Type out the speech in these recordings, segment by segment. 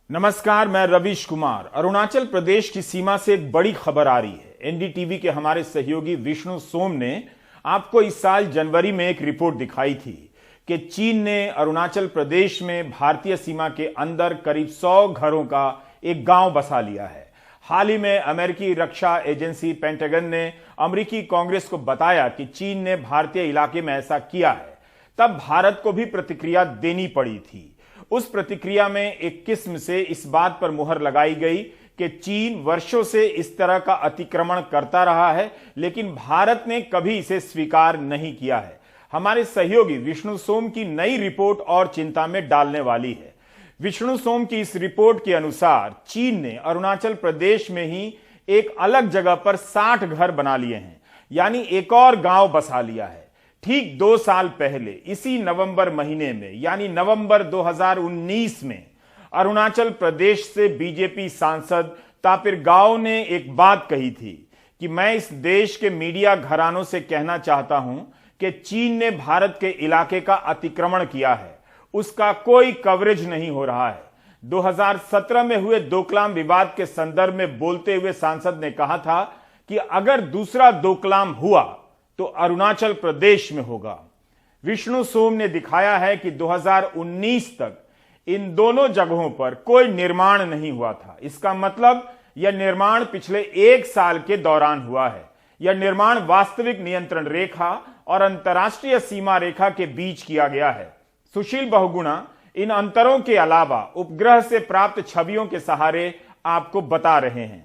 नमस्कार, मैं रवीश कुमार। अरुणाचल प्रदेश की सीमा से एक बड़ी खबर आ रही है। एनडीटीवी के हमारे सहयोगी विष्णु सोम ने आपको इस साल जनवरी में एक रिपोर्ट दिखाई थी कि चीन ने अरुणाचल प्रदेश में भारतीय सीमा के अंदर करीब 100 घरों का एक गांव बसा लिया है। हाल ही में अमेरिकी रक्षा एजेंसी पेंटागन ने अमेरिकी कांग्रेस को बताया कि चीन ने भारतीय इलाके में ऐसा किया है। तब भारत को भी प्रतिक्रिया देनी पड़ी थी। उस प्रतिक्रिया में एक किस्म से इस बात पर मुहर लगाई गई कि चीन वर्षों से इस तरह का अतिक्रमण करता रहा है, लेकिन भारत ने कभी इसे स्वीकार नहीं किया है। हमारे सहयोगी विष्णु सोम की नई रिपोर्ट और चिंता में डालने वाली है। विष्णु सोम की इस रिपोर्ट के अनुसार चीन ने अरुणाचल प्रदेश में ही एक अलग जगह पर 60 घर बना लिए हैं, यानी एक और गांव बसा लिया है। ठीक 2 साल पहले इसी नवंबर महीने में, यानी नवंबर 2019 में अरुणाचल प्रदेश से बीजेपी सांसद तापिर गाव ने एक बात कही थी कि मैं इस देश के मीडिया घरानों से कहना चाहता हूं कि चीन ने भारत के इलाके का अतिक्रमण किया है, उसका कोई कवरेज नहीं हो रहा है। 2017 में हुए डोकलाम विवाद के संदर्भ में बोलते हुए सांसद ने कहा था कि अगर दूसरा डोकलाम हुआ तो अरुणाचल प्रदेश में होगा। विष्णु सोम ने दिखाया है कि 2019 तक इन दोनों जगहों पर कोई निर्माण नहीं हुआ था। इसका मतलब यह निर्माण पिछले 1 साल के दौरान हुआ है। यह निर्माण वास्तविक नियंत्रण रेखा और अंतर्राष्ट्रीय सीमा रेखा के बीच किया गया है। सुशील बहुगुणा इन अंतरों के अलावा उपग्रह से प्राप्त छवियों के सहारे आपको बता रहे हैं।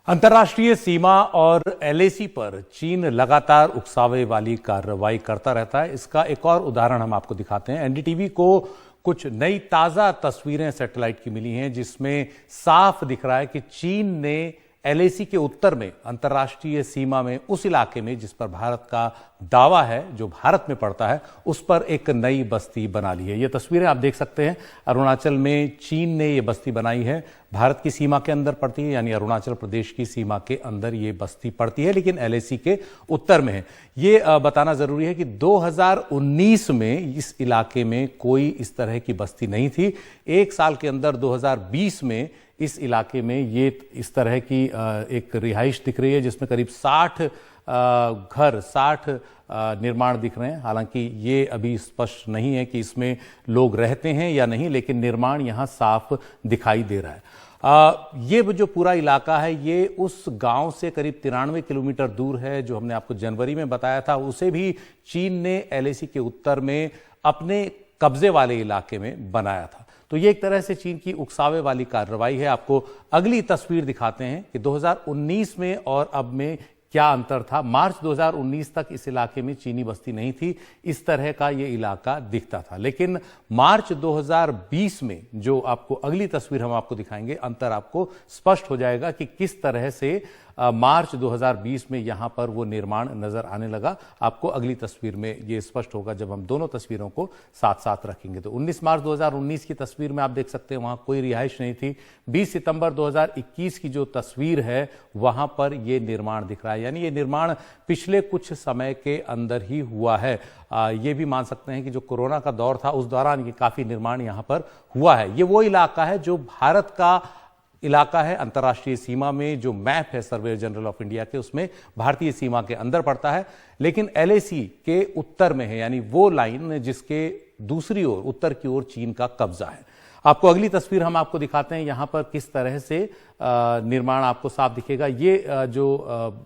अंतर्राष्ट्रीय सीमा और एलएसी पर चीन लगातार उकसावे वाली कार्रवाई करता रहता है। इसका एक और उदाहरण हम आपको दिखाते हैं। एनडीटीवी को कुछ नई ताजा तस्वीरें सैटेलाइट की मिली हैं, जिसमें साफ दिख रहा है कि चीन ने एलएसी के उत्तर में अंतर्राष्ट्रीय सीमा में उस इलाके में जिस पर भारत का दावा है, जो भारत में पड़ता है, उस पर एक नई बस्ती बना ली है। ये तस्वीरें आप देख सकते हैं। अरुणाचल में चीन ने ये बस्ती बनाई है। भारत की सीमा के अंदर पड़ती है, यानी अरुणाचल प्रदेश की सीमा के अंदर ये बस्ती पड़ती है, लेकिन एलएसी के उत्तर में है। ये बताना जरूरी है कि 2019 में इस इलाके में कोई इस तरह की बस्ती नहीं थी। 1 साल के अंदर 2020 में इस इलाके में ये इस तरह की एक रिहाइश दिख रही है, जिसमें करीब 60 घर, 60 निर्माण दिख रहे हैं। हालांकि ये अभी स्पष्ट नहीं है कि इसमें लोग रहते हैं या नहीं, लेकिन निर्माण यहां साफ दिखाई दे रहा है। ये जो पूरा इलाका है, ये उस गांव से करीब 93 किलोमीटर दूर है, जो हमने आपको जनवरी में बताया था। उसे भी चीन ने एलएसी के उत्तर में अपने कब्जे वाले इलाके में बनाया था। तो ये एक तरह से चीन की उकसावे वाली कार्रवाई है। आपको अगली तस्वीर दिखाते हैं कि 2019 में और अब में क्या अंतर था। मार्च 2019 तक इस इलाके में चीनी बस्ती नहीं थी, इस तरह का ये इलाका दिखता था। लेकिन मार्च 2020 में, जो आपको अगली तस्वीर हम आपको दिखाएंगे, अंतर आपको स्पष्ट हो जाएगा कि किस तरह से मार्च 2020 में यहां पर वो निर्माण नजर आने लगा। आपको अगली तस्वीर में ये स्पष्ट होगा जब हम दोनों तस्वीरों को साथ साथ रखेंगे। तो 19 मार्च 2019 की तस्वीर में आप देख सकते हैं, वहां कोई रिहाइश नहीं थी। 20 सितंबर 2021 की जो तस्वीर है, वहां पर ये निर्माण दिख रहा है, यानी ये निर्माण पिछले कुछ समय के अंदर ही हुआ है। ये भी मान सकते हैं कि जो कोरोना का दौर था, उस दौरान ये काफी निर्माण यहां पर हुआ है। ये वो इलाका है जो भारत का इलाका है अंतर्राष्ट्रीय सीमा में। जो मैप है सर्वेयर जनरल ऑफ इंडिया के, उसमें भारतीय सीमा के अंदर पड़ता है, लेकिन एलएसी के उत्तर में है, यानी वो लाइन जिसके दूसरी ओर, उत्तर की ओर चीन का कब्जा है। आपको अगली तस्वीर हम आपको दिखाते हैं, यहां पर किस तरह से निर्माण आपको साफ दिखेगा। ये जो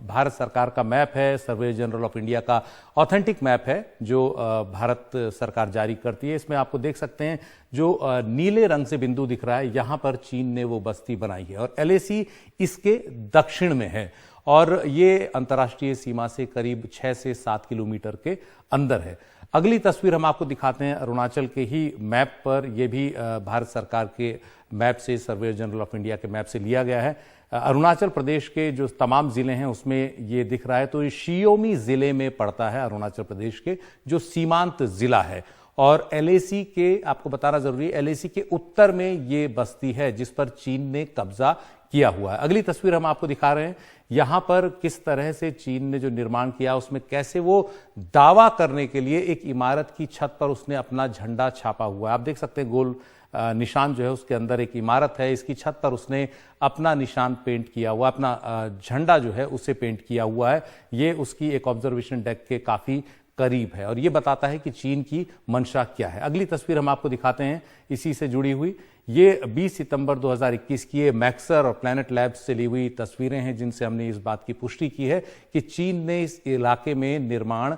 भारत सरकार का मैप है, सर्वे जनरल ऑफ इंडिया का ऑथेंटिक मैप है, जो भारत सरकार जारी करती है। इसमें आपको देख सकते हैं जो नीले रंग से बिंदु दिख रहा है, यहां पर चीन ने वो बस्ती बनाई है और एलएसी इसके दक्षिण में है और ये अंतर्राष्ट्रीय सीमा से करीब 6 से 7 किलोमीटर के अंदर है। अगली तस्वीर हम आपको दिखाते हैं अरुणाचल के ही मैप पर। यह भी भारत सरकार के मैप से, सर्वेयर जनरल ऑफ इंडिया के मैप से लिया गया है। अरुणाचल प्रदेश के जो तमाम जिले हैं उसमें ये दिख रहा है। तो ये शियोमी जिले में पड़ता है अरुणाचल प्रदेश के, जो सीमांत जिला है। और एलएसी के, आपको बताना जरूरी है, एलएसी के उत्तर में ये बस्ती है जिस पर चीन ने कब्जा किया हुआ है। अगली तस्वीर हम आपको दिखा रहे हैं, यहां पर किस तरह से चीन ने जो निर्माण किया, उसमें कैसे वो दावा करने के लिए एक इमारत की छत पर उसने अपना झंडा छापा हुआ है। आप देख सकते हैं गोल निशान जो है उसके अंदर एक इमारत है, इसकी छत पर उसने अपना निशान पेंट किया हुआ, अपना झंडा जो है उसे पेंट किया हुआ है। ये उसकी एक ऑब्जर्वेशन डेक के काफी करीब है और ये बताता है कि चीन की मंशा क्या है। अगली तस्वीर हम आपको दिखाते हैं इसी से जुड़ी हुई। ये 20 सितंबर 2021 की ये मैक्सर और प्लैनेट लैब्स से ली हुई तस्वीरें हैं जिनसे हमने इस बात की पुष्टि की है कि चीन ने इस इलाके में निर्माण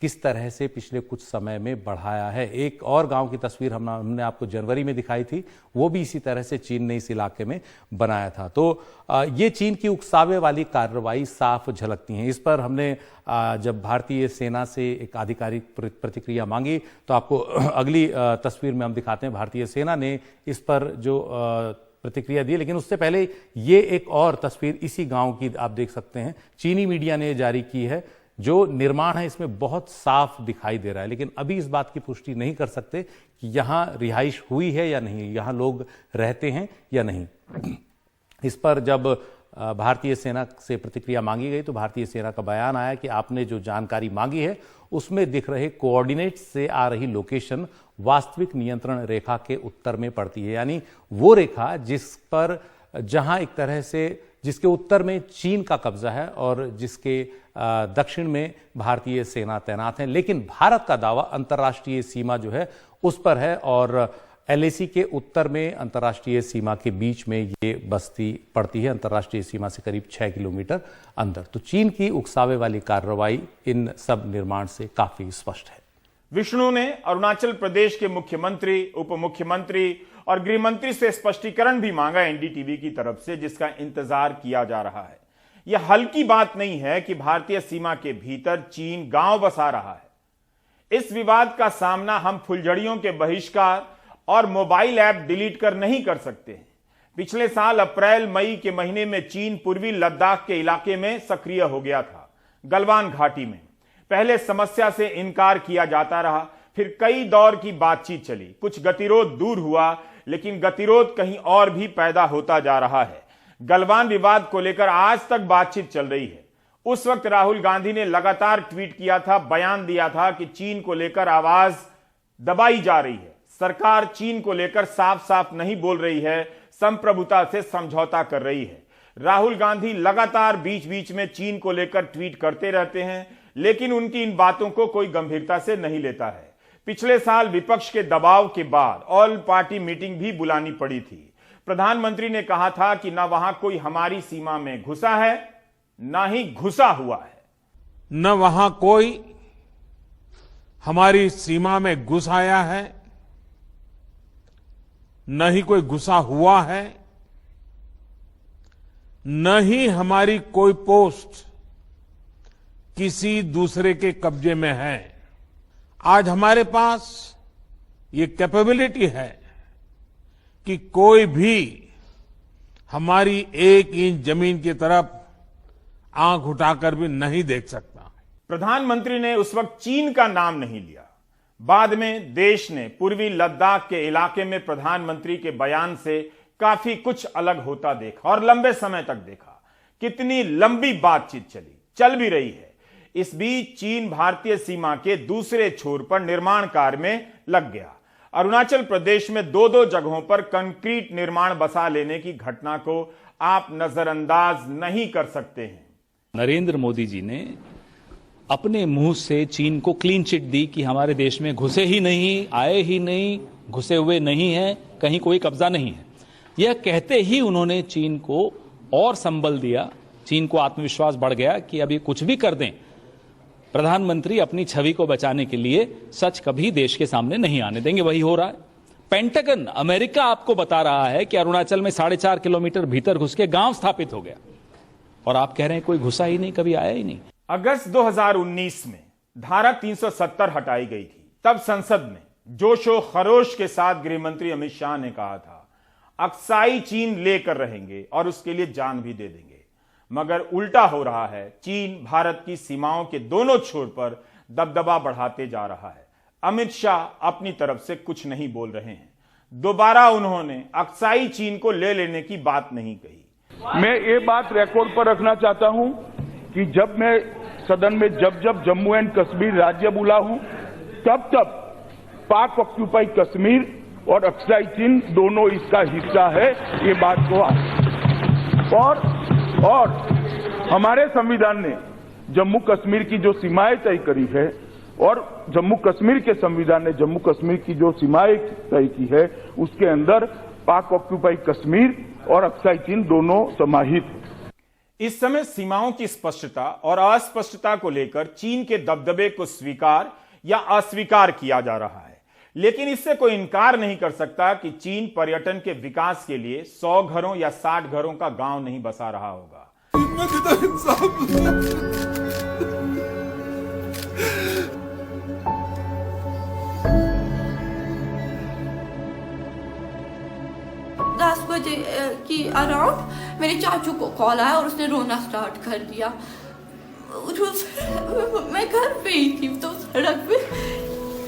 किस तरह से पिछले कुछ समय में बढ़ाया है। एक और गांव की तस्वीर हमने आपको जनवरी में दिखाई थी, वो भी इसी तरह से चीन ने इस इलाके में बनाया था। तो ये चीन की उकसावे वाली कार्रवाई साफ झलकती हैं। इस पर हमने जब भारतीय सेना से एक आधिकारिक प्रतिक्रिया मांगी तो आपको अगली तस्वीर में हम दिखाते हैं। भारतीय सेना ने इस पर जो प्रतिक्रिया दी, लेकिन उससे पहले ये एक और तस्वीर इसी गांव की आप देख सकते हैं, चीनी मीडिया ने जारी की है। जो निर्माण है इसमें बहुत साफ दिखाई दे रहा है, लेकिन अभी इस बात की पुष्टि नहीं कर सकते कि यहां रिहाइश हुई है या नहीं, यहां लोग रहते हैं या नहीं। इस पर जब भारतीय सेना से प्रतिक्रिया मांगी गई तो भारतीय सेना का बयान आया कि आपने जो जानकारी मांगी है उसमें दिख रहे कोऑर्डिनेट से आ रही लोकेशन वास्तविक नियंत्रण रेखा के उत्तर में पड़ती है, यानी वो रेखा जिस पर जहां एक तरह से जिसके उत्तर में चीन का कब्जा है और जिसके दक्षिण में भारतीय सेना तैनात है। लेकिन भारत का दावा अंतर्राष्ट्रीय सीमा जो है उस पर है और एलएसी के उत्तर में अंतर्राष्ट्रीय सीमा के बीच में ये बस्ती पड़ती है, अंतर्राष्ट्रीय सीमा से करीब 6 किलोमीटर अंदर। तो चीन की उकसावे वाली कार्रवाई इन सब निर्माण से काफी स्पष्ट है। विष्णु ने अरुणाचल प्रदेश के मुख्यमंत्री, उप मुख्यमंत्री और गृह मंत्री से स्पष्टीकरण भी मांगा एनडीटीवी की तरफ से, जिसका इंतजार किया जा रहा है। यह हल्की बात नहीं है कि भारतीय सीमा के भीतर चीन गांव बसा रहा है। इस विवाद का सामना हम फुलझड़ियों के बहिष्कार और मोबाइल ऐप डिलीट कर नहीं कर सकते हैं। पिछले साल अप्रैल मई के महीने में चीन पूर्वी लद्दाख के इलाके में सक्रिय हो गया था। गलवान घाटी में पहले समस्या से इनकार किया जाता रहा, फिर कई दौर की बातचीत चली, कुछ गतिरोध दूर हुआ, लेकिन गतिरोध कहीं और भी पैदा होता जा रहा है। गलवान विवाद को लेकर आज तक बातचीत चल रही है। उस वक्त राहुल गांधी ने लगातार ट्वीट किया था, बयान दिया था कि चीन को लेकर आवाज दबाई जा रही है, सरकार चीन को लेकर साफ साफ नहीं बोल रही है, संप्रभुता से समझौता कर रही है। राहुल गांधी लगातार बीच बीच में चीन को लेकर ट्वीट करते रहते हैं, लेकिन उनकी इन बातों को कोई गंभीरता से नहीं लेता है। पिछले साल विपक्ष के दबाव के बाद ऑल पार्टी मीटिंग भी बुलानी पड़ी थी। प्रधानमंत्री ने कहा था कि ना वहां कोई हमारी सीमा में घुसा है, ना ही घुसा हुआ है। न वहां कोई हमारी सीमा में घुस आया है, न ही कोई घुसा हुआ है, न ही हमारी कोई पोस्ट किसी दूसरे के कब्जे में है। आज हमारे पास ये कैपेबिलिटी है कि कोई भी हमारी 1 इंच जमीन की तरफ आंख उठाकर भी नहीं देख सकता। प्रधानमंत्री ने उस वक्त चीन का नाम नहीं लिया। बाद में देश ने पूर्वी लद्दाख के इलाके में प्रधानमंत्री के बयान से काफी कुछ अलग होता देखा और लंबे समय तक देखा। कितनी लंबी बातचीत चल भी रही है। इस बीच चीन भारतीय सीमा के दूसरे छोर पर निर्माण कार्य में लग गया। अरुणाचल प्रदेश में 2-2 जगहों पर कंक्रीट निर्माण बसा लेने की घटना को आप नजरअंदाज नहीं कर सकते हैं। नरेंद्र मोदी जी ने अपने मुंह से चीन को क्लीन चिट दी कि हमारे देश में घुसे ही नहीं, आए ही नहीं, घुसे हुए नहीं है, कहीं कोई कब्जा नहीं है। यह कहते ही उन्होंने चीन को और संबल दिया, चीन को आत्मविश्वास बढ़ गया कि अब ये कुछ भी कर दें, प्रधानमंत्री अपनी छवि को बचाने के लिए सच कभी देश के सामने नहीं आने देंगे। वही हो रहा है। पेंटागन, अमेरिका आपको बता रहा है कि अरुणाचल में 4.5 किलोमीटर भीतर घुस के गांव स्थापित हो गया, और आप कह रहे हैं कोई घुसा ही नहीं, कभी आया ही नहीं। अगस्त 2019 में धारा 370 हटाई गई थी। तब संसद में जोशो खरोश के साथ गृह मंत्री अमित शाह ने कहा था, अक्साई चीन लेकर रहेंगे और उसके लिए जान भी दे देंगे। मगर उल्टा हो रहा है। चीन भारत की सीमाओं के दोनों छोर पर दबदबा बढ़ाते जा रहा है। अमित शाह अपनी तरफ से कुछ नहीं बोल रहे हैं। दोबारा उन्होंने अक्साई चीन को ले लेने की बात नहीं कही। मैं ये बात रिकॉर्ड पर रखना चाहता हूं कि जब मैं सदन में जब जम्मू एंड कश्मीर राज्य बोला हूं, तब पाक ऑक्यूपाई कश्मीर और अक्साई चीन दोनों इसका हिस्सा है, ये बात को और हमारे संविधान ने जम्मू कश्मीर की जो सीमाएं तय करी है और जम्मू कश्मीर के संविधान ने जम्मू कश्मीर की जो सीमाएं तय की है उसके अंदर पाक ऑक्यूपाई कश्मीर और अक्साई चीन दोनों समाहित है। इस समय सीमाओं की स्पष्टता और अस्पष्टता को लेकर चीन के दबदबे को स्वीकार या अस्वीकार किया जा रहा है, लेकिन इससे कोई इनकार नहीं कर सकता कि चीन पर्यटन के विकास के लिए 100 घरों या 60 घरों का गांव नहीं बसा रहा होगा। 10 बजे की अराउंड मेरे चाचू को कॉल आया और उसने रोना स्टार्ट कर दिया। मैं घर पे ही थी तो सड़क पे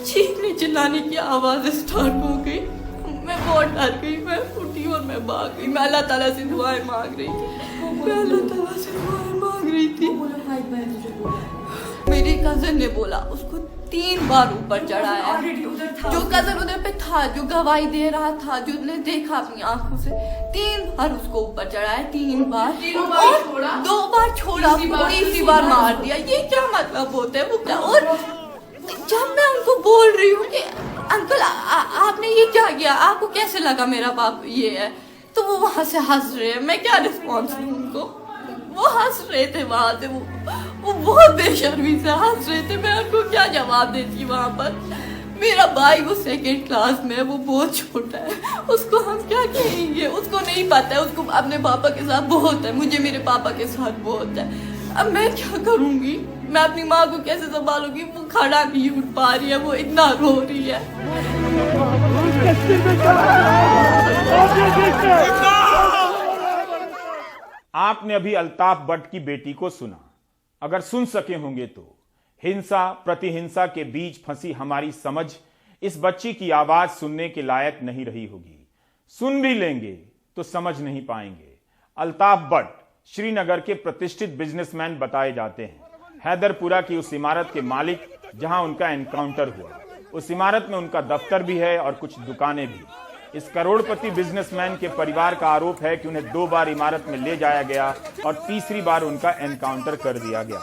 चीखने चिल्लाने की आवाज स्टार्ट हो गई। मैं बहुत डर गई, मैं उठी और मैं भाग गई। मैं अल्लाह ताला से दुआएं मांग रही थी। मेरी कजन ने बोला उसको 3 बार ऊपर चढ़ाया। जो कजन उधर पे था, जो गवाही दे रहा था, जो ने देखा अपनी आंखों से, 3 बार उसको ऊपर चढ़ाया, 3 बार और 2 बार छोड़ा, तीसरी बार मार दिया। ये क्या मतलब होता है? वो क्या? और जब मैं उनको बोल रही हूँ कि अंकल आपने ये क्या किया, आपको कैसे लगा मेरा बाप ये है, तो वो वहां से हंस रहे हैं। मैं क्या रिस्पॉन्स दूं उनको? वो हंस रहे थे वहां से, वो बहुत बेशर्मी से हंस रहे थे। मैं उनको क्या जवाब देती वहां पर? मेरा भाई वो 2nd क्लास में है, वो बहुत छोटा है, उसको हम क्या कहेंगे? उसको नहीं पता है, उसको अपने पापा के साथ बहुत है, मुझे मेरे पापा के साथ बहुत है। अब मैं क्या करूंगी? मैं अपनी माँ को कैसे संभालूंगी? वो खड़ा नहीं उठ पा रही है, वो इतना रो रही है। आपने अभी अल्ताफ भट्ट की बेटी को सुना। अगर सुन सके होंगे तो हिंसा प्रतिहिंसा के बीच फंसी हमारी समझ इस बच्ची की आवाज सुनने के लायक नहीं रही होगी। सुन भी लेंगे तो समझ नहीं पाएंगे। अल्ताफ भट्ट श्रीनगर के प्रतिष्ठित बिजनेसमैन बताए जाते हैं। हैदरपुरा की उस इमारत के मालिक जहां उनका एनकाउंटर हुआ, उस इमारत में उनका दफ्तर भी है और कुछ दुकानें भी। इस करोड़पति बिजनेसमैन के परिवार का आरोप है कि उन्हें 2 बार इमारत में ले जाया गया और तीसरी बार उनका एनकाउंटर कर दिया गया।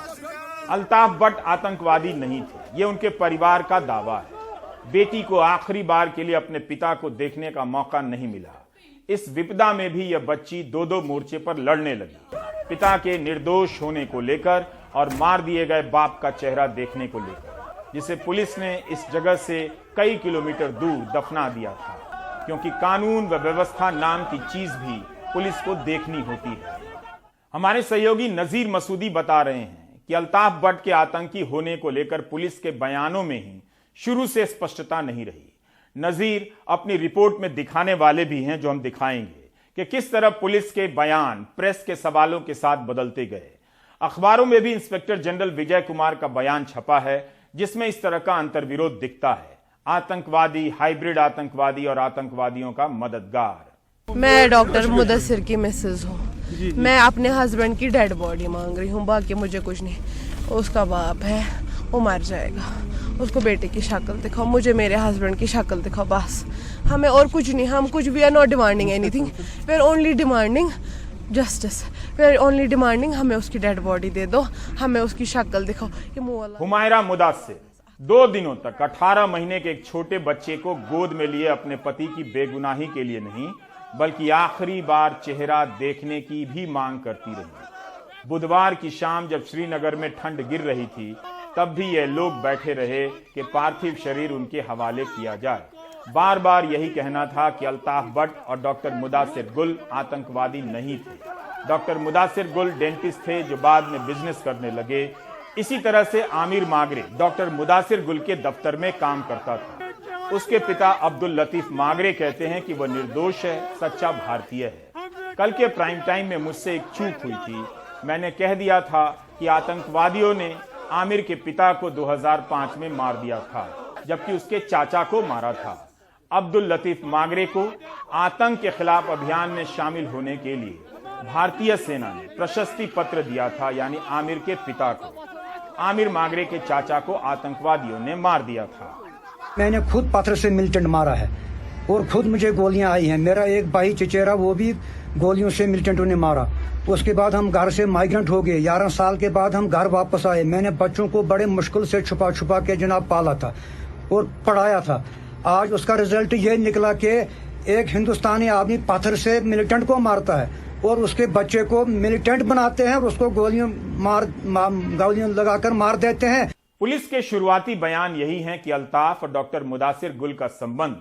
अल्ताफ भट्ट आतंकवादी नहीं थे, ये उनके परिवार का दावा है। बेटी को आखिरी बार के लिए अपने पिता को देखने का मौका नहीं मिला। इस विपदा में भी यह बच्ची 2 मोर्चे पर लड़ने लगी, पिता के निर्दोष होने को लेकर और मार दिए गए बाप का चेहरा देखने को लेकर, जिसे पुलिस ने इस जगह से कई किलोमीटर दूर दफना दिया था, क्योंकि कानून व व्यवस्था नाम की चीज भी पुलिस को देखनी होती है। हमारे सहयोगी नजीर मसूदी बता रहे हैं कि अल्ताफ भट्ट के आतंकी होने को लेकर पुलिस के बयानों में ही शुरू से स्पष्टता नहीं रही। नजीर अपनी रिपोर्ट में दिखाने वाले भी हैं, जो हम दिखाएंगे कि किस तरह पुलिस के बयान प्रेस के सवालों के साथ बदलते गए। अखबारों में भी इंस्पेक्टर जनरल विजय कुमार का बयान छपा है, जिसमें इस तरह का अंतर्विरोध दिखता है। आतंकवादी, हाइब्रिड आतंकवादी और आतंकवादियों का मददगार। मैं डॉक्टर मुदस्सिर की मिसेज हूँ। मैं अपने हस्बैंड की डेड बॉडी मांग रही हूँ, बाकी मुझे कुछ नहीं। उसका बाप है, वो मर जाएगा, उसको बेटे की शक्ल दिखाओ, मुझे मेरे हस्बैंड की शक्ल दिखाओ, बस। हमें और कुछ नहीं, हम कुछ भी are not demanding anything, we are only demanding justice, we are only demanding हमें उसकी डेड बॉडी दे दो, हमें उसकी शक्ल दिखाओ। हुमायरा मुदस्सिर 2 दिनों तक 18 महीने के एक छोटे बच्चे को गोद में लिए अपने पति की बेगुनाही के लिए नहीं, बल्कि आखिरी बार चेहरा देखने की भी मांग करती रही। बुधवार की शाम जब श्रीनगर में ठंड गिर रही थी, तब भी ये लोग बैठे रहे कि पार्थिव शरीर उनके हवाले किया जाए। बार बार यही कहना था कि अल्ताफ भट्ट और डॉक्टर मुदस्सिर गुल आतंकवादी नहीं थे। डॉक्टर मुदस्सिर गुल डेंटिस्ट थे, जो बाद में बिजनेस करने लगे। इसी तरह से आमिर मागरे डॉक्टर मुदस्सिर गुल के दफ्तर में काम करता था। उसके पिता अब्दुल लतीफ मागरे कहते हैं कि वह निर्दोष है, सच्चा भारतीय है। कल के प्राइम टाइम में मुझसे एक चूक हुई थी। मैंने कह दिया था कि आतंकवादियों ने आमिर के पिता को 2005 में मार दिया था, जबकि उसके चाचा को मारा था। अब्दुल लतीफ मागरे को आतंक के खिलाफ अभियान में शामिल होने के लिए भारतीय सेना ने प्रशस्ति पत्र दिया था, यानी आमिर के पिता को। आमिर मागरे के चाचा को आतंकवादियों ने मार दिया था। मैंने खुद पत्थर से मिलिटेंट मारा है, और खुद मुझे गोलियां आई हैं। मेरा एक भाई चचेरा, वो भी गोलियों से मिलिटेंटों ने मारा। उसके बाद हम घर से माइग्रेंट हो गए। 11 साल के बाद हम घर वापस आए। मैंने बच्चों को बड़े मुश्किल से छुपा छुपा के जनाब पाला था और पढ़ाया था। आज उसका रिजल्ट ये निकला कि एक हिंदुस्तानी आदमी पत्थर से मिलिटेंट को मारता है और उसके बच्चे को मिलिटेंट बनाते हैं और उसको गोलियां लगाकर मार देते हैं। पुलिस के शुरुआती बयान यही हैं कि अल्ताफ और डॉक्टर मुदासिर गुल का संबंध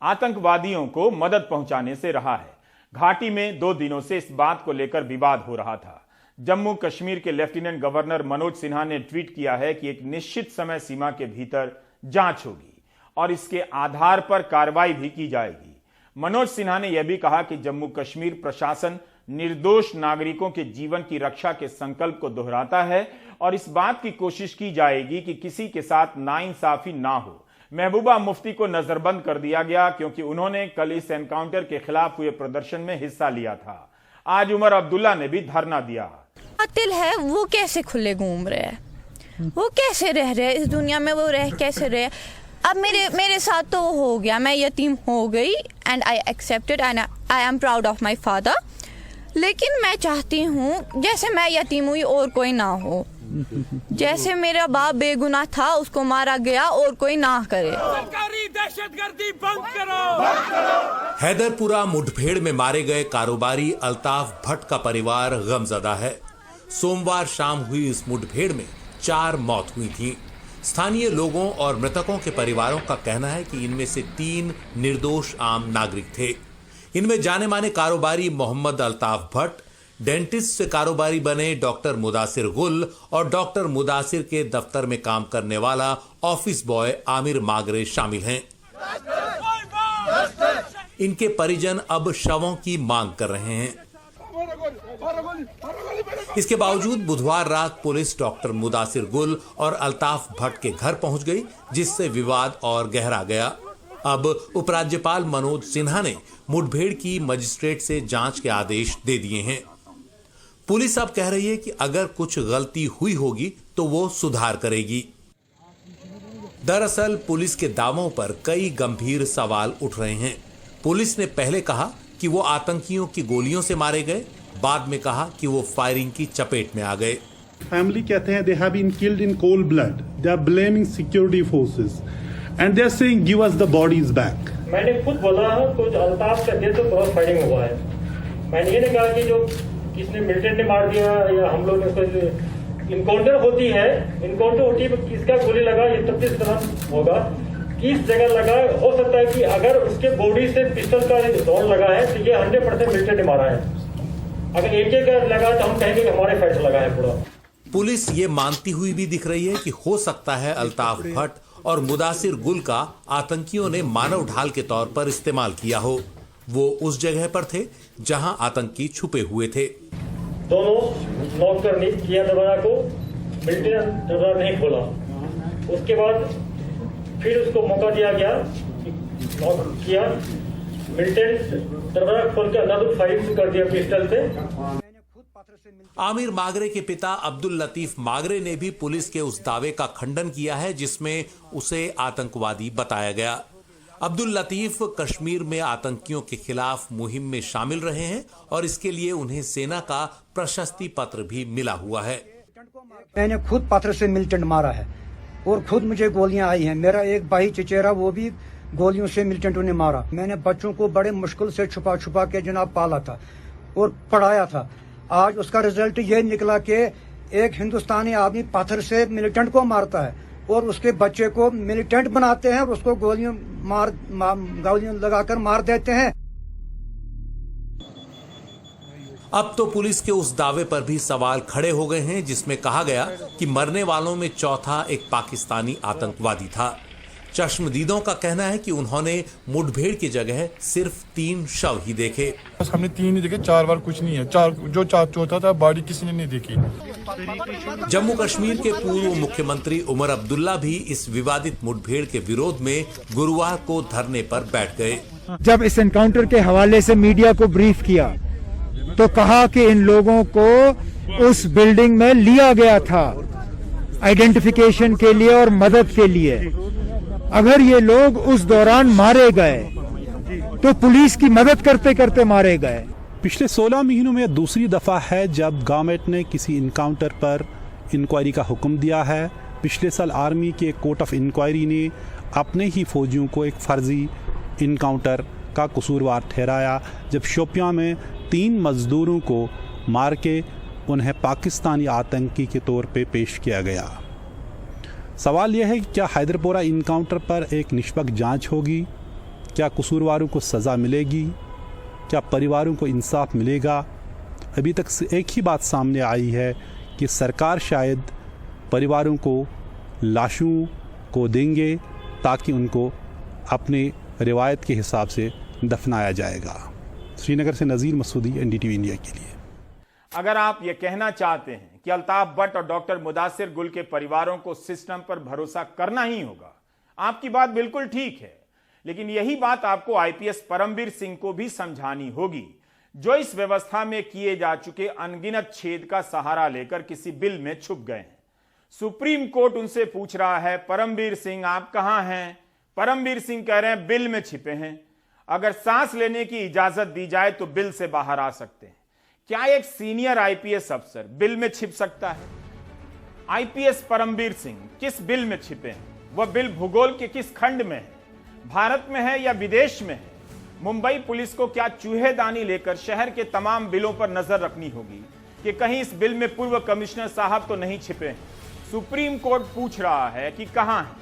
आतंकवादियों को मदद पहुंचाने से रहा है। घाटी में 2 दिनों से इस बात को लेकर विवाद हो रहा था। जम्मू कश्मीर के लेफ्टिनेंट गवर्नर मनोज सिन्हा ने ट्वीट किया है कि एक निश्चित समय सीमा के भीतर जांच होगी और इसके आधार पर कार्रवाई भी की जाएगी। मनोज सिन्हा ने यह भी कहा कि जम्मू कश्मीर प्रशासन निर्दोष नागरिकों के जीवन की रक्षा के संकल्प को दोहराता है और इस बात की कोशिश की जाएगी कि किसी के साथ नाइंसाफी ना हो। महबूबा मुफ्ती को नजरबंद कर दिया गया क्योंकि उन्होंने कल इस एनकाउंटर के खिलाफ हुए प्रदर्शन में हिस्सा लिया था। आज उमर अब्दुल्ला ने भी धरना दिया। कातिल है वो कैसे खुले घूम रहे हैं, वो कैसे रह रहे हैं इस दुनिया में, वो रह कैसे रहे। अब मेरे साथ तो हो गया, मैं यतीम हो गई and I accepted and I am proud of my father. लेकिन मैं चाहती हूँ जैसे मैं यतीम हुई और कोई ना हो, जैसे मेरा बाप बेगुनाह था उसको मारा गया और कोई ना करे। सरकारी दहशतगर्दी बंद करो। हैदरपुरा मुठभेड़ में मारे गए कारोबारी अल्ताफ भट्ट का परिवार गमजदा है। सोमवार शाम हुई इस मुठभेड़ में 4 मौत हुई थी। स्थानीय लोगों और मृतकों के परिवारों का कहना है कि इनमें से 3 निर्दोष आम नागरिक थे। इनमें जाने माने कारोबारी मोहम्मद अल्ताफ भट्ट, डेंटिस्ट से कारोबारी बने डॉक्टर मुदासिर गुल और डॉक्टर मुदासिर के दफ्तर में काम करने वाला ऑफिस बॉय आमिर मागरे शामिल हैं। इनके परिजन अब शवों की मांग कर रहे हैं। इसके बावजूद बुधवार रात पुलिस डॉक्टर मुदासिर गुल और अल्ताफ भट्ट के घर पहुंच गई, जिससे विवाद और गहरा गया। अब उपराज्यपाल मनोज सिन्हा ने मुठभेड़ की मजिस्ट्रेट से जांच के आदेश दे दिए हैं। पुलिस अब कह रही है कि अगर कुछ गलती हुई होगी तो वो सुधार करेगी। दरअसल पुलिस के दावों पर कई गंभीर सवाल उठ रहे हैं। पुलिस ने पहले कहा कि वो आतंकियों की गोलियों से मारे गए, बाद में कहा कि वो फायरिंग की चपेट में आ गए। फैमिली कहते हैं they have been killed in cold blood. They are blaming security forces and they are saying give us the bodies back. मैंने खुद बोला कुछ अल्ताफ का दिल तो बहुत फायरिंग हुआ है। मैंने ये नहीं कहा कि जो किसने मिलिटेंट ने मार दिया या हम लोग इनकाउंटर होती है, किसका गोली लगा ये तफ्तीश दौरान होगा, किस जगह लगा। हो सकता है कि अगर उसके बॉडी से पिस्टल का दौड़ लगा है तो ये 100% मिलिटेंट ने मारा है। अगर एक लगा तो हम कहेंगे कि हमारे फाइट से लगा है पूरा। पुलिस ये मानती हुई भी दिख रही है कि हो सकता है अल्ताफ भट्ट और मुदासिर गुल का आतंकियों ने मानव ढाल के तौर पर इस्तेमाल किया हो। वो उस जगह पर थे जहां आतंकी छुपे हुए थे। दोनों नॉक करने किया दरवाजा को, मिलिटेंट दरवाजा नहीं खोला। उसके बाद फिर उसको मौका दिया गया, नॉक किया, मिलिटेंट दरवाजा खोल के अंदर फायरिंग कर दिया पिस्टल से। आमिर मागरे के पिता अब्दुल लतीफ मागरे ने भी पुलिस के उस दावे का खंडन किया है जिसमें उसे आतंकवादी बताया गया। अब्दुल लतीफ कश्मीर में आतंकियों के खिलाफ मुहिम में शामिल रहे हैं और इसके लिए उन्हें सेना का प्रशस्ति पत्र भी मिला हुआ है। मैंने खुद पत्थर से मिलिटेंट मारा है और खुद मुझे गोलियां आई हैं। मेरा एक भाई चचेरा, वो भी गोलियों से मिलिटेंटों ने मारा। मैंने बच्चों को बड़े मुश्किल से छुपा छुपा के जनाब पाला था और पढ़ाया था। आज उसका रिजल्ट ये निकला कि एक हिंदुस्तानी आदमी पत्थर से मिलिटेंट को मारता है और उसके बच्चे को मिलिटेंट बनाते हैं और उसको गोलियां लगाकर मार देते हैं। अब तो पुलिस के उस दावे पर भी सवाल खड़े हो गए हैं जिसमें कहा गया कि मरने वालों में चौथा एक पाकिस्तानी आतंकवादी था। चश्मदीदों का कहना है कि उन्होंने मुठभेड़ की जगह सिर्फ 3 शव ही देखे। हमने 3 ही देखे, 4 बार कुछ नहीं है। चौथा था बॉडी किसी ने नहीं देखी। जम्मू कश्मीर के पूर्व मुख्यमंत्री उमर अब्दुल्ला भी इस विवादित मुठभेड़ के विरोध में गुरुवार को धरने पर बैठ गए। जब इस एनकाउंटर के हवाले से मीडिया को ब्रीफ किया तो कहा कि इन लोगों को उस बिल्डिंग में लिया गया था आइडेंटिफिकेशन के लिए और मदद के लिए। अगर ये लोग उस दौरान मारे गए तो पुलिस की मदद करते करते मारे गए। पिछले 16 महीनों में दूसरी दफ़ा है जब गवर्नमेंट ने किसी इनकाउंटर पर इंक्वायरी का हुक्म दिया है। पिछले साल आर्मी के कोर्ट ऑफ इंक्वायरी ने अपने ही फौजियों को एक फर्जी इनकाउंटर का कसूरवार ठहराया, जब शोपियां में 3 मजदूरों को मार के उन्हें पाकिस्तानी आतंकी के तौर पे पेश किया गया। सवाल यह है कि क्या हैदरपोरा इनकाउंटर पर एक निष्पक्ष जांच होगी? क्या कसूरवारों को सज़ा मिलेगी? क्या परिवारों को इंसाफ मिलेगा? अभी तक एक ही बात सामने आई है कि सरकार शायद परिवारों को लाशों को देंगे ताकि उनको अपने रिवायत के हिसाब से दफनाया जाएगा। श्रीनगर से नज़ीर मसूदी, एनडीटीवी इंडिया के लिए। अगर आप ये कहना चाहते हैं कि अल्ताफ भट्ट और डॉक्टर मुदासिर गुल के परिवारों को सिस्टम पर भरोसा करना ही होगा, आपकी बात बिल्कुल ठीक है, लेकिन यही बात आपको आईपीएस परमबीर सिंह को भी समझानी होगी, जो इस व्यवस्था में किए जा चुके अनगिनत छेद का सहारा लेकर किसी बिल में छुप गए हैं। सुप्रीम कोर्ट उनसे पूछ रहा है, परमबीर सिंह आप कहां हैं? परमबीर सिंह कह रहे हैं बिल में छिपे हैं। अगर सांस लेने की इजाजत दी जाए तो बिल से बाहर आ सकते हैं। क्या एक सीनियर आईपीएस अफसर बिल में छिप सकता है? आईपीएस परमबीर सिंह किस बिल में छिपे हैं? वह बिल भूगोल के किस खंड में है? भारत में है या विदेश में है? मुंबई पुलिस को क्या चूहेदानी लेकर शहर के तमाम बिलों पर नजर रखनी होगी कि कहीं इस बिल में पूर्व कमिश्नर साहब तो नहीं छिपे हैं? सुप्रीम कोर्ट पूछ रहा है कि कहां है?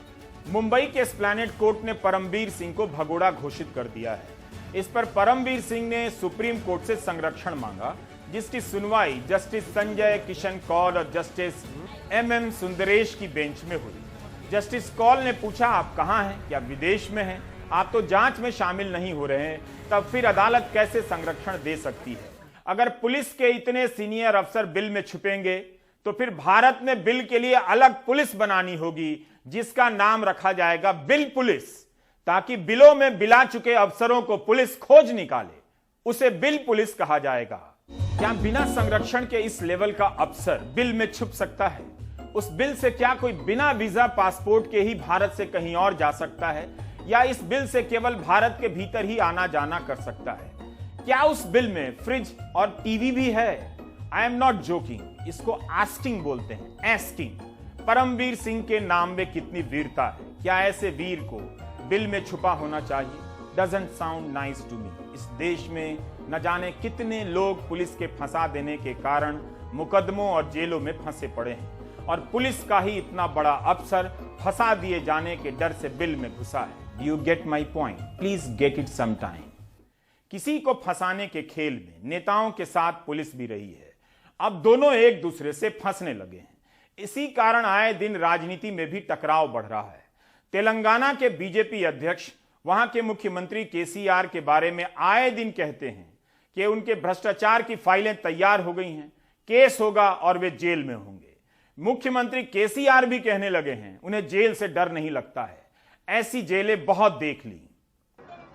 मुंबई के एस्प्लैनेड कोर्ट ने परमबीर सिंह को भगोड़ा घोषित कर दिया है। इस पर परमबीर सिंह ने सुप्रीम कोर्ट से संरक्षण मांगा, जिसकी सुनवाई जस्टिस संजय किशन कौल और जस्टिस एमएम सुंदरेश की बेंच में हुई। जस्टिस कौल ने पूछा, आप कहां हैं? क्या विदेश में हैं? आप तो जांच में शामिल नहीं हो रहे हैं, तब फिर अदालत कैसे संरक्षण दे सकती है? अगर पुलिस के इतने सीनियर अफसर बिल में छुपेंगे तो फिर भारत में बिल के लिए अलग पुलिस बनानी होगी, जिसका नाम रखा जाएगा बिल पुलिस, ताकि बिलों में बिला चुके अफसरों को पुलिस खोज निकाले। उसे बिल पुलिस कहा जाएगा। क्या बिना संरक्षण के इस लेवल का अफसर बिल में छुप सकता है? उस बिल से क्या कोई बिना वीजा पासपोर्ट के ही भारत से कहीं और जा सकता है, या इस बिल से केवल भारत के भीतर ही आना जाना कर सकता है? क्या उस बिल में फ्रिज और टीवी भी है? आई एम नॉट जोकिंग, इसको आस्किंग बोलते हैं, एस्किंग। परमबीर सिंह के नाम में कितनी वीरता है। क्या ऐसे वीर को बिल में छुपा होना चाहिए? Doesn't sound nice to me. इस देश में न जाने कितने लोग पुलिस के फंसा देने के कारण मुकदमों और जेलों में फंसे पड़े हैं, और पुलिस का ही इतना बड़ा अफसर फंसा दिए जाने के डर से बिल में घुसा है। You get my point? Please get it some time. किसी को फंसाने के खेल में नेताओं के साथ पुलिस भी रही है। अब दोनों एक दूसरे से फंसने लगे हैं। इसी कारण आए दिन राजनीति में भी टकराव बढ़ रहा है। तेलंगाना के बीजेपी अध्यक्ष वहां के मुख्यमंत्री केसीआर के बारे में आए दिन कहते हैं कि उनके भ्रष्टाचार की फाइलें तैयार हो गई हैं, केस होगा और वे जेल में होंगे। मुख्यमंत्री केसीआर भी कहने लगे हैं उन्हें जेल से डर नहीं लगता है। ऐसी जेलें बहुत देख ली।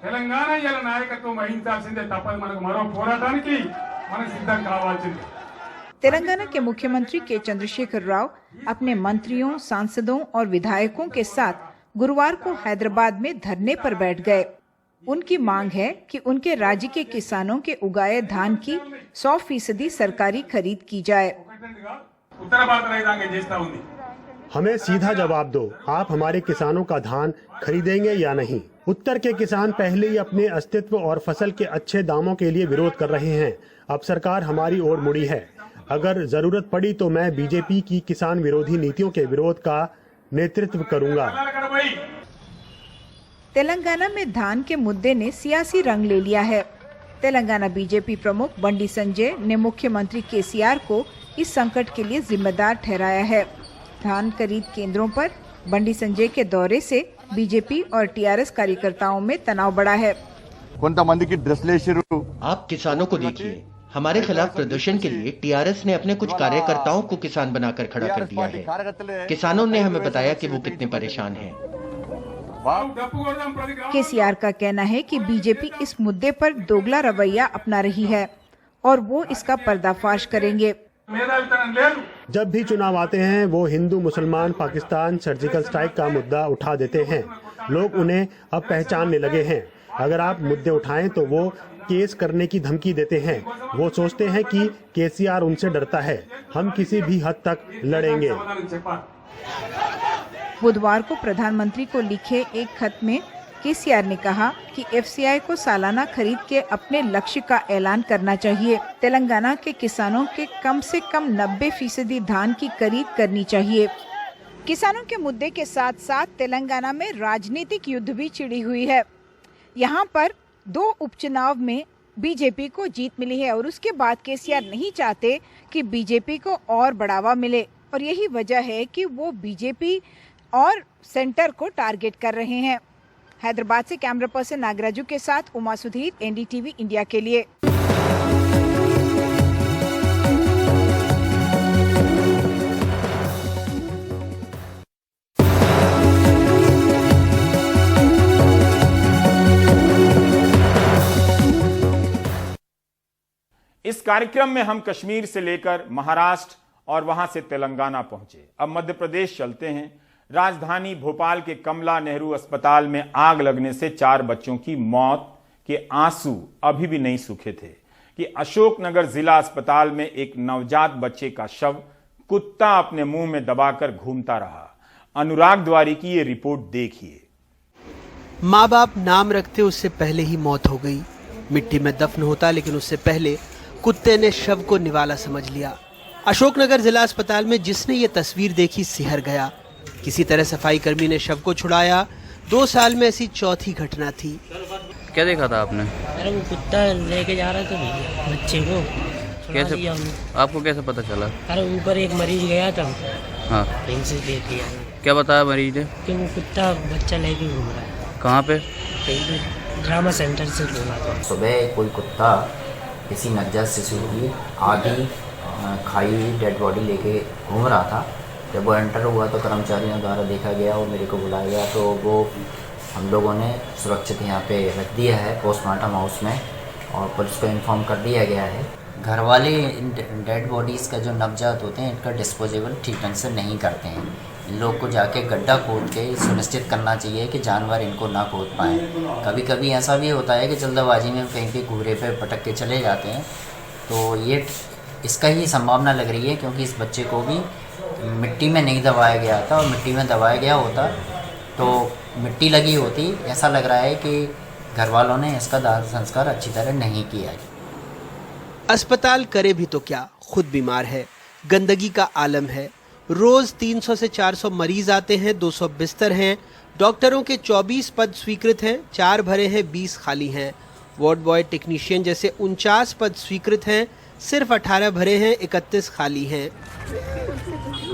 తెలంగాణ ఇలా నాయకత్వం వహించాల్సిందే తప్ప మనకు మరో పోరాటానికి మనం సిద్ధం కావాల్సిందే। तेलंगाना के मुख्यमंत्री के चंद्रशेखर राव अपने मंत्रियों, सांसदों और विधायकों के साथ गुरुवार को हैदराबाद में धरने पर बैठ गए। उनकी मांग है कि उनके राज्य के किसानों के उगाए धान की 100% सरकारी खरीद की जाए। हमें सीधा जवाब दो, आप हमारे किसानों का धान खरीदेंगे या नहीं? उत्तर के किसान पहले ही अपने अस्तित्व और फसल के अच्छे दामों के लिए विरोध कर रहे हैं। अब सरकार हमारी ओर मुड़ी है। अगर जरूरत पड़ी तो मैं बीजेपी की किसान विरोधी नीतियों के विरोध का नेतृत्व करूंगा। तेलंगाना में धान के मुद्दे ने सियासी रंग ले लिया है। तेलंगाना बीजेपी प्रमुख बंडी संजय ने मुख्यमंत्री केसीआर को इस संकट के लिए जिम्मेदार ठहराया है। धान खरीद केंद्रों पर बंडी संजय के दौरे से बीजेपी और टीआरएस कार्यकर्ताओं में तनाव बढ़ा है। आप किसानों को देखिए, हमारे खिलाफ प्रदर्शन के लिए टीआरएस ने अपने कुछ कार्यकर्ताओं को किसान बनाकर खड़ा कर दिया है। किसानों ने हमें बताया कि वो कितने परेशान हैं। केसीआर का कहना है कि बीजेपी इस मुद्दे पर दोगला रवैया अपना रही है और वो इसका पर्दाफाश करेंगे। जब भी चुनाव आते हैं वो हिंदू, मुसलमान, पाकिस्तान, सर्जिकल स्ट्राइक का मुद्दा उठा देते हैं। लोग उन्हें अब पहचानने लगे हैं। अगर आप मुद्दे उठाएं तो वो केस करने की धमकी देते हैं। वो सोचते हैं कि केसीआर उनसे डरता है। हम किसी भी हद तक लड़ेंगे। बुधवार को प्रधानमंत्री को लिखे एक खत में केसीआर ने कहा कि एफसीआई को सालाना खरीद के अपने लक्ष्य का ऐलान करना चाहिए। तेलंगाना के किसानों के कम से कम 90% धान की खरीद करनी चाहिए। किसानों के मुद्दे के साथ साथ तेलंगाना में राजनीतिक युद्ध भी छिड़ी हुई है। यहाँ पर 2 उपचुनाव में बीजेपी को जीत मिली है और उसके बाद केसीआर नहीं चाहते कि बीजेपी को और बढ़ावा मिले और यही वजह है कि वो बीजेपी और सेंटर को टारगेट कर रहे हैं। हैदराबाद से कैमरा पर्सन नागराजू के साथ उमा सुधीर, एनडीटीवी इंडिया के लिए। इस कार्यक्रम में हम कश्मीर से लेकर महाराष्ट्र और वहां से तेलंगाना पहुंचे। अब मध्य प्रदेश चलते हैं। राजधानी भोपाल के कमला नेहरू अस्पताल में आग लगने से 4 बच्चों की मौत के आंसू अभी भी नहीं सूखे थे कि अशोकनगर जिला अस्पताल में एक नवजात बच्चे का शव कुत्ता अपने मुंह में दबाकर घूमता रहा। अनुराग द्वारी की ये रिपोर्ट देखिए। माँ बाप नाम रखते उससे पहले ही मौत हो गई। मिट्टी में दफन होता, लेकिन उससे पहले कुत्ते ने शव को निवाला समझ लिया। अशोकनगर जिला अस्पताल में जिसने ये तस्वीर देखी सिहर गया। किसी तरह सफाई कर्मी ने शव को छुड़ाया। 2 साल में ऐसी चौथी घटना थी। क्या देखा था आपने? अरे वो कुत्ता लेके जा रहा था बच्चे को। कैसे आपको कैसे पता चला? अरे ऊपर एक मरीज गया था। हाँ, इनसे दे दिया। क्या बताया मरीज ने? कि वो कुत्ता बच्चा लेके घूम रहा है। कहाँ पे? ड्रामा सेंटर से बोला था। सुबह कोई कुत्ता किसी नवजात शिशु की आधी खाई हुई डेड बॉडी लेके घूम रहा था। जब वो एंटर हुआ तो कर्मचारियों द्वारा देखा गया और मेरे को बुलाया गया, तो वो हम लोगों ने सुरक्षित यहाँ पे रख दिया है पोस्टमार्टम हाउस में और पुलिस को इन्फॉर्म कर दिया गया है। घर वाले इन डेड बॉडीज़ का जो नवजात होते हैं इनका डिस्पोजेबल ठीक ढंग से नहीं करते हैं। इन लोग को जाके गड्ढा खोद के सुनिश्चित करना चाहिए कि जानवर इनको ना खोद पाएँ। कभी कभी ऐसा भी होता है कि जल्दबाजी में कहीं पे घूरे पे पटक के चले जाते हैं, तो ये इसका ही संभावना लग रही है, क्योंकि इस बच्चे को भी मिट्टी में नहीं दबाया गया था और मिट्टी में दबाया गया होता तो मिट्टी लगी होती। ऐसा लग रहा है कि घर वालों ने इसका दाह संस्कार अच्छी तरह नहीं किया है। अस्पताल करे भी तो क्या, खुद बीमार है। गंदगी का आलम है। रोज 300 से 400 मरीज आते हैं, 200 बिस्तर हैं। डॉक्टरों के 24 पद स्वीकृत हैं, 4 भरे हैं, 20 खाली हैं। वार्ड बॉय, टेक्नीशियन जैसे 49 पद स्वीकृत हैं, सिर्फ 18 भरे हैं, 31 खाली हैं।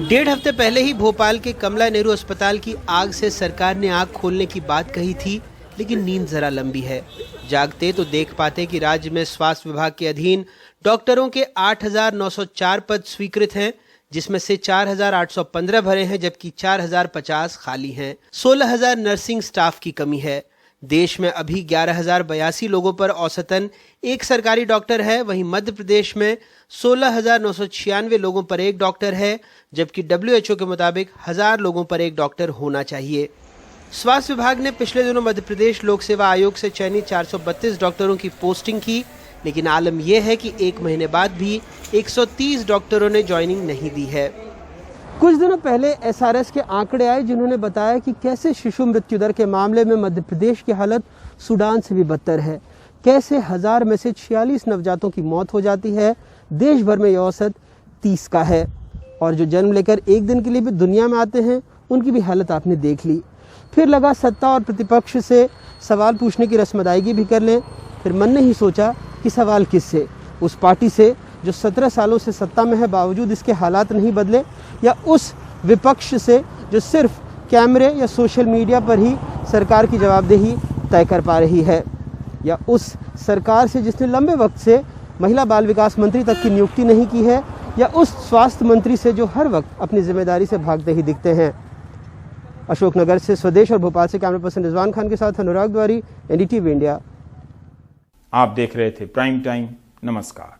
1.5 हफ्ते पहले ही भोपाल के कमला नेहरू अस्पताल की आग से सरकार ने आग खोलने की बात कही थी, लेकिन नींद जरा लंबी है। जागते तो देख पाते कि राज्य में स्वास्थ्य विभाग के अधीन डॉक्टरों के 8,904 पद स्वीकृत हैं, जिसमें से 4,815 भरे हैं, जबकि 4,050 खाली हैं। 16,000 नर्सिंग स्टाफ की कमी है। देश में अभी 11,082 लोगों पर औसतन एक सरकारी डॉक्टर है। वहीं मध्य प्रदेश में 16,996 लोगों पर एक डॉक्टर है, जबकि WHO के मुताबिक 1,000 लोगों पर एक डॉक्टर होना चाहिए। स्वास्थ्य विभाग ने पिछले दिनों मध्य प्रदेश लोक सेवा आयोग से चयनित 432 डॉक्टरों की पोस्टिंग की, लेकिन आलम यह है कि 1 महीने बाद भी 130 डॉक्टरों ने ज्वाइनिंग नहीं दी है। कुछ दिनों पहले SRS के आंकड़े आए, जिन्होंने बताया कि कैसे शिशु मृत्यु दर के मामले में मध्य प्रदेश की हालत सूडान से भी बदतर है। कैसे 1000 में से 46 नवजातों की मौत हो जाती है। देश भर में यह औसत 30 का है। और जो जन्म लेकर एक दिन के लिए भी दुनिया में आते हैं, उनकी भी हालत आपने देख ली। फिर लगा सत्ता और प्रतिपक्ष से सवाल पूछने की रस्म अदायगी भी कर लें। फिर मन ने ही सोचा कि सवाल किससे, उस पार्टी से जो 17 सालों से सत्ता में है, बावजूद इसके हालात नहीं बदले, या उस विपक्ष से जो सिर्फ कैमरे या सोशल मीडिया पर ही सरकार की जवाबदेही तय कर पा रही है, या उस सरकार से जिसने लंबे वक्त से महिला बाल विकास मंत्री तक की नियुक्ति नहीं की है, या उस स्वास्थ्य मंत्री से जो हर वक्त अपनी जिम्मेदारी से भागते ही दिखते हैं। अशोकनगर से स्वदेश और भोपाल से कैमरा पर्सन रिजवान खान के साथ अनुराग द्वारी, एनडीटीवी इंडिया। आप देख रहे थे प्राइम टाइम। नमस्कार।